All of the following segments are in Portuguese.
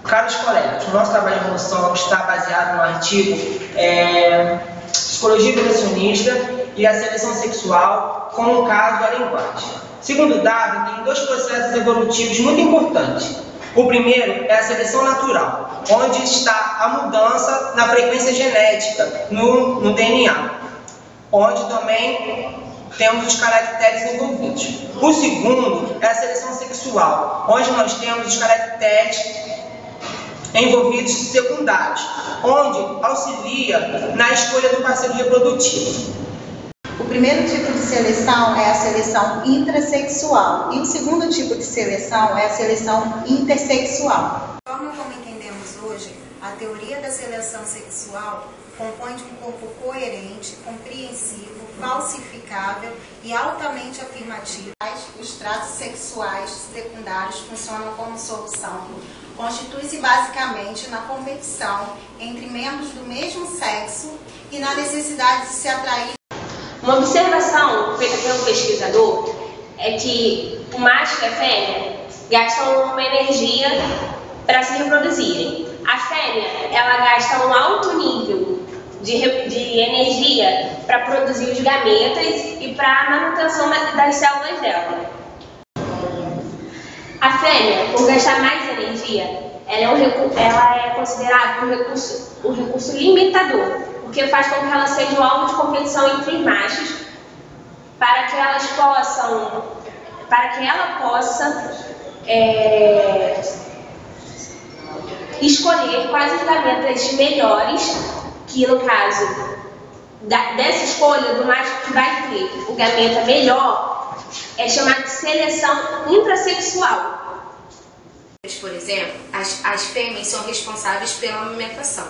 Caros colegas, o nosso trabalho de evolução está baseado no artigo Psicologia Evolucionista e a Seleção Sexual com o caso da linguagem. Segundo Darwin, tem dois processos evolutivos muito importantes. O primeiro é a seleção natural, onde está a mudança na frequência genética, no DNA, onde também temos os caracteres envolvidos. O segundo é a seleção sexual, onde nós temos os caracteres envolvidos secundários, onde auxilia na escolha do parceiro reprodutivo. O primeiro tipo de seleção é a seleção intrasexual e o segundo tipo de seleção é a seleção intersexual. Como entendemos hoje, a teoria da seleção sexual compõe de um corpo coerente, compreensivo, falsificável e altamente afirmativo. Os traços sexuais secundários funcionam como solução. Constitui-se basicamente na competição entre membros do mesmo sexo e na necessidade de se atrair. Uma observação feita pelo pesquisador é que o macho e a fêmea gastam uma energia para se reproduzirem. A fêmea, ela gasta um alto nível de energia para produzir os gametas e para a manutenção das células dela. A fêmea, por gastar mais energia, ela é considerada um recurso limitador, o que faz com que ela seja o alvo de competição entre os machos para que ela possa escolher quais os gametas melhores, que no caso dessa escolha do macho que vai ter o gameta melhor é chamado de seleção intrasexual. Por exemplo, as fêmeas são responsáveis pela amamentação.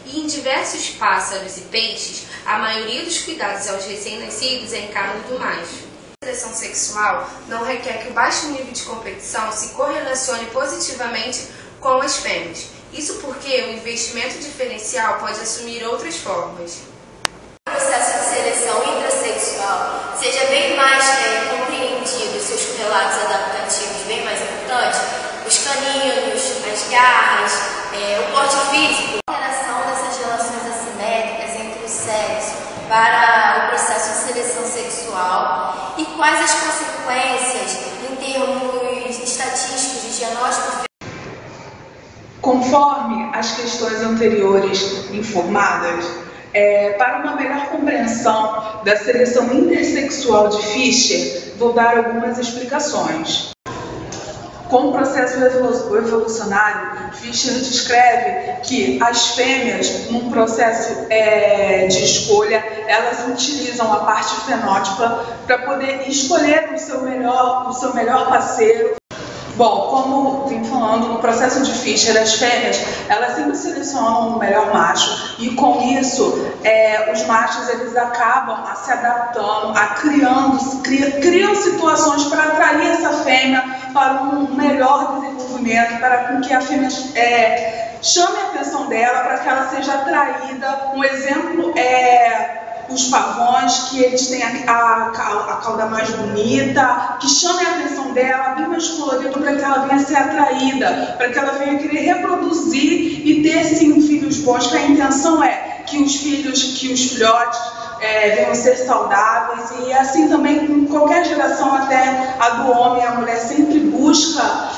E em diversos pássaros e peixes, a maioria dos cuidados aos recém-nascidos é em cargo do macho. A seleção sexual não requer que o baixo nível de competição se correlacione positivamente com as fêmeas. Isso porque o investimento diferencial pode assumir outras formas. O processo de seleção intrasexual seja bem mais compreendido, seus correlatos adaptativos bem mais importantes, os caninos, as garras, o porte físico. A interação dessas relações assimétricas entre o sexo para o processo de seleção sexual e quais as consequências em termos estatísticos de diagnóstico. Conforme as questões anteriores informadas, para uma melhor compreensão da seleção intersexual de Fischer, vou dar algumas explicações. Com o processo evolucionário, Fischer descreve que as fêmeas, num processo de escolha, elas utilizam a parte fenótipa para poder escolher o seu melhor parceiro. Bom, como vim falando, no processo de Fischer, as fêmeas, elas sempre selecionam o melhor macho e com isso, os machos eles acabam se adaptando, criam situações para atrair essa fêmea para um melhor desenvolvimento, para com que a fêmea chame a atenção dela, para que ela seja atraída. Um exemplo os pavões, que eles têm a cauda mais bonita, que chame a atenção dela, bem mais colorido, para que ela venha ser atraída, para que ela venha querer reproduzir e ter sim filhos bons, que a intenção é que os filhotes venham ser saudáveis, e assim também com qualquer geração, até a do homem, a mulher sempre busca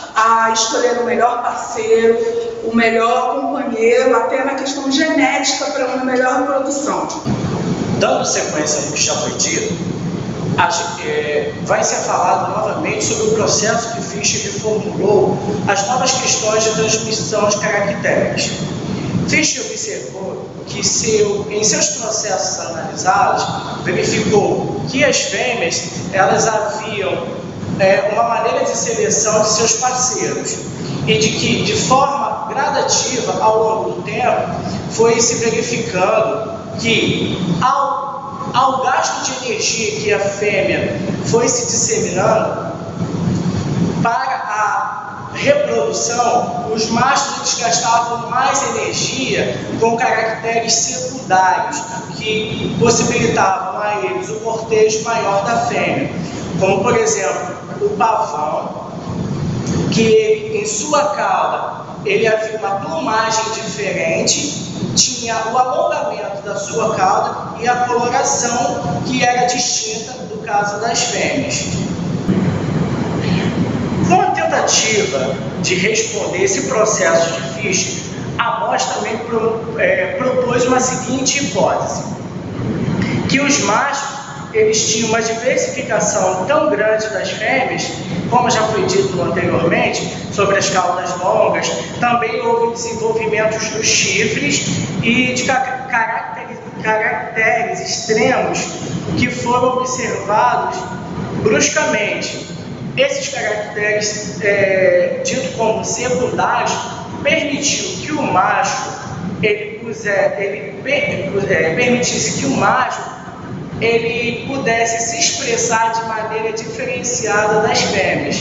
escolher o melhor parceiro, o melhor companheiro, até na questão genética, para uma melhor reprodução. Dando sequência ao que já foi dito, vai ser falado novamente sobre o processo que Fischer reformulou as novas questões de transmissão de caracteres. Fischer observou que em seus processos analisados, verificou que as fêmeas elas haviam uma maneira de seleção de seus parceiros e de que, de forma gradativa, ao longo do tempo, foi se verificando que ao gasto de energia que a fêmea foi se disseminando para a reprodução, os machos eles gastavam mais energia com caracteres secundários que possibilitavam a eles o cortejo maior da fêmea, como por exemplo o pavão, que ele, em sua cauda ele havia uma plumagem diferente, tinha o alongamento da sua cauda e a coloração que era distinta do caso das fêmeas. Com a tentativa de responder esse processo de Fischer, Amos também propôs uma seguinte hipótese, que os machos eles tinham uma diversificação tão grande das fêmeas, como já foi dito anteriormente, sobre as caudas longas, também houve desenvolvimento dos chifres e de caracteres extremos que foram observados bruscamente. Esses caracteres, tidos como secundários, permitiu que o macho permitisse que o macho ele pudesse se expressar de maneira diferenciada das fêmeas,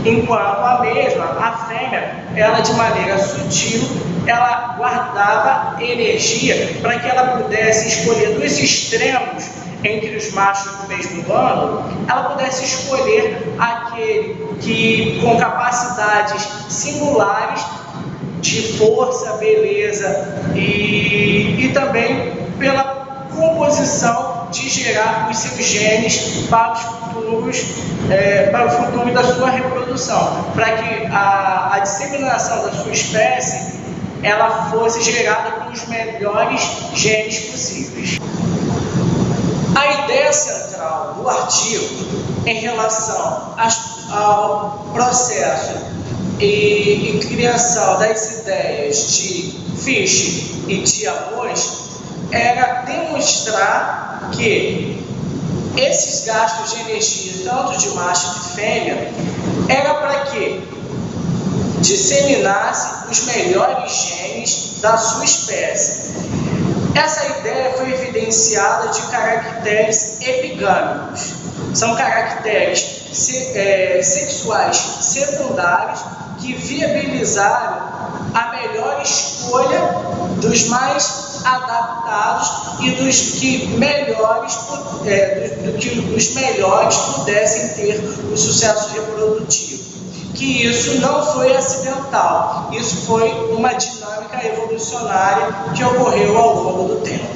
enquanto a fêmea, ela de maneira sutil, ela guardava energia para que ela pudesse escolher dos extremos entre os machos do mesmo bando, ela pudesse escolher aquele que com capacidades singulares de força, beleza e também pela composição de gerar os seus genes para o futuro da sua reprodução, para que a disseminação da sua espécie ela fosse gerada com os melhores genes possíveis. A ideia central do artigo em relação ao processo e criação das ideias de Fischer e de Amos era demonstrar que esses gastos de energia, tanto de macho e de fêmea, era para que disseminasse os melhores genes da sua espécie. Essa ideia foi evidenciada de caracteres epigâmicos. São caracteres sexuais secundários que viabilizaram a melhor escolha dos mais adaptados e dos que os melhores pudessem ter o sucesso reprodutivo. Que isso não foi acidental, isso foi uma dinâmica evolucionária que ocorreu ao longo do tempo.